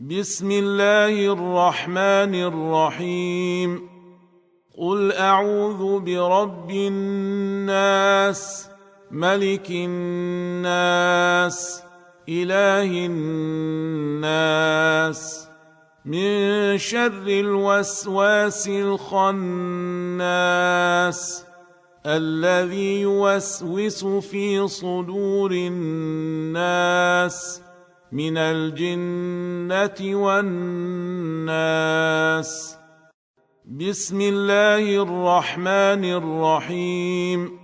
بسم الله الرحمن الرحيم. قل أعوذ برب الناس، ملك الناس، إله الناس، من شر الوسواس الخناس الذي يوسوس في صدور الناس من الجنة والناس. بسم الله الرحمن الرحيم.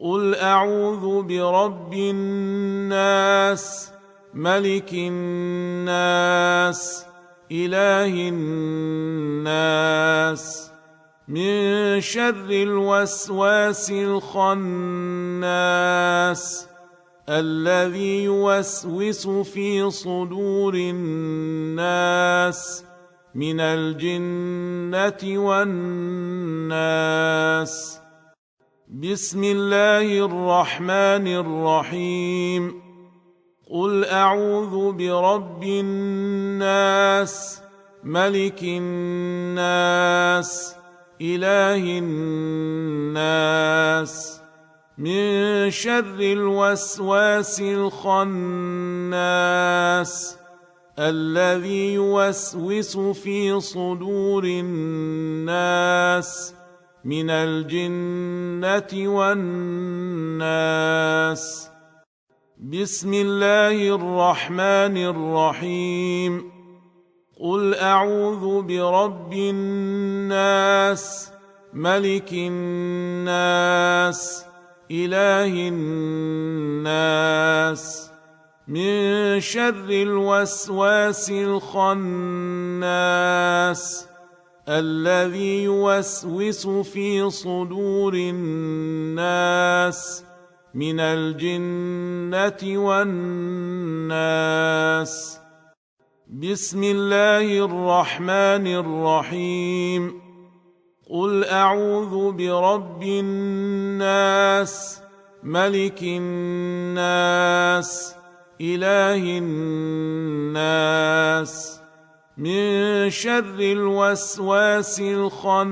قل أعوذ برب الناس، ملك الناس، إله الناس، من شر الوسواس الخناس الذي يوسوس في صدور الناس من الجنة والناس. بسم الله الرحمن الرحيم. قل أعوذ برب الناس، ملك الناس، إله الناس، من شر الوسواس الخناس الذي يوسوس في صدور الناس من الجنة والناس. بسم الله الرحمن الرحيم. قل أعوذ برب الناس، ملك الناس، إله الناس، من شر الوسواس الخناس الذي يوسوس في صدور الناس من الجنة والناس. بسم الله الرحمن الرحيم. قل أعوذ برب الناس، ملك الناس، إله الناس، من شر الوسواس الخناس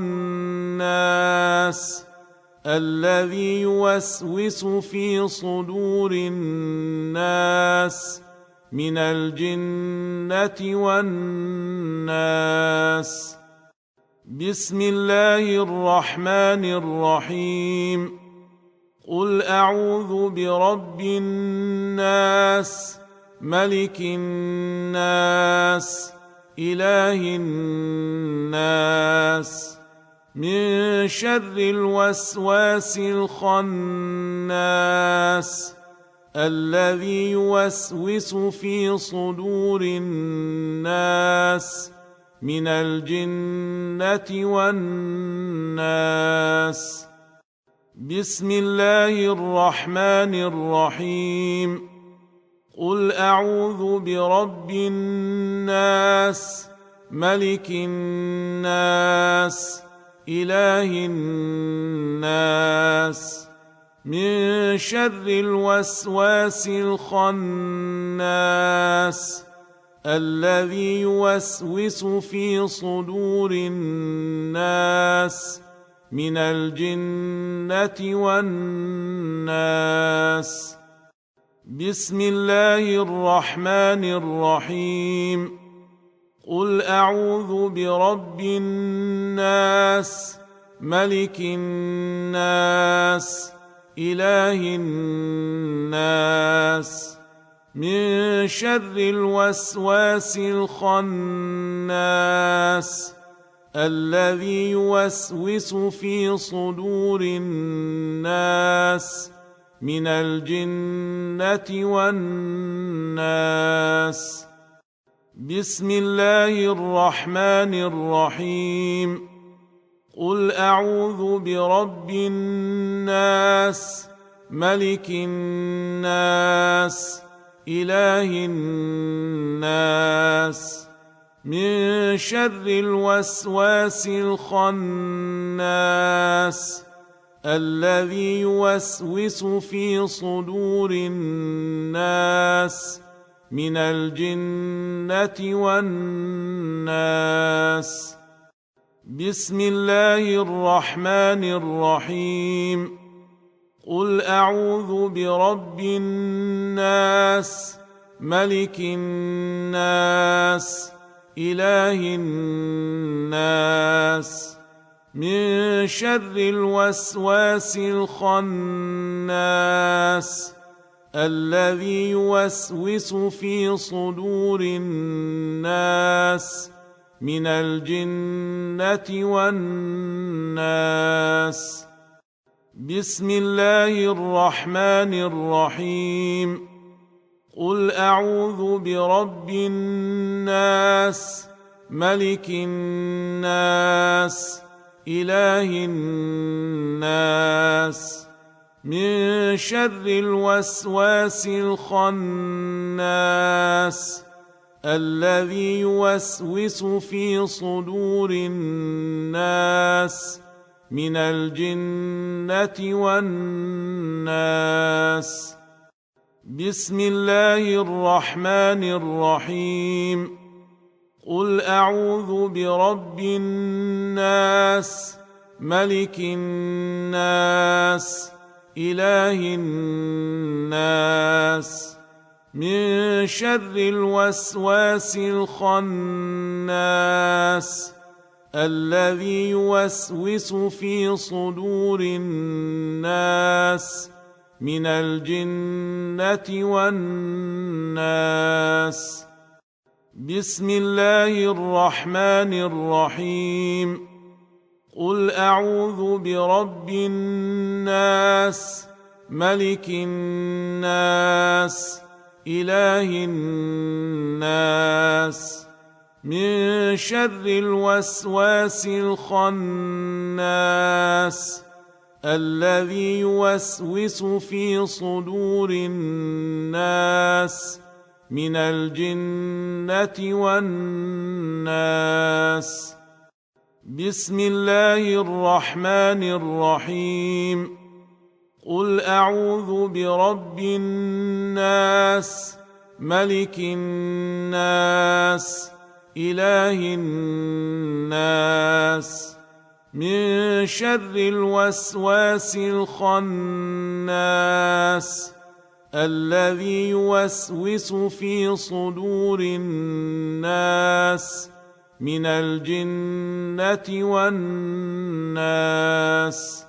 الذي يوسوس في صدور الناس من الجنة والناس. بسم الله الرحمن الرحيم. قل أعوذ برب الناس، ملك الناس، إله الناس، من شر الوسواس الخناس الذي يوسوس في صدور الناس من الجنة والناس. بسم الله الرحمن الرحيم. قل أعوذ برب الناس، ملك الناس، إله الناس، من شر الوسواس الخناس الذي يوسوس في صدور الناس من الجنة والناس. بسم الله الرحمن الرحيم. قل أعوذ برب الناس، ملك الناس، إله الناس، من شر الوسواس الخناس الذي يوسوس في صدور الناس من الجنة والناس. بسم الله الرحمن الرحيم. قل أعوذ برب الناس، ملك الناس، إله الناس، من شر الوسواس الخناس الذي يوسوس في صدور الناس من الجنة والناس. بسم الله الرحمن الرحيم. قل أعوذ برب الناس ملك الناس إله الناس من شر الوسواس الخناس الذي يوسوس في صدور الناس من الجنة والناس. بسم الله الرحمن الرحيم. قل أعوذ برب الناس ملك الناس إله الناس من شر الوسواس الخناس الذي يوسوس في صدور الناس من الجنة والناس. بسم الله الرحمن الرحيم. قل أعوذ برب الناس ملك الناس إله الناس من شر الوسواس الخناس الذي يوسوس في صدور الناس من الجنة والناس. بسم الله الرحمن الرحيم. قل أعوذ برب الناس ملك الناس إله الناس من شر الوسواس الخناس الذي يوسوس في صدور الناس من الجنة والناس. بسم الله الرحمن الرحيم. قل أعوذ برب الناس ملك الناس إله الناس من شر الوسواس الخناس الذي يوسوس في صدور الناس من الجنة والناس.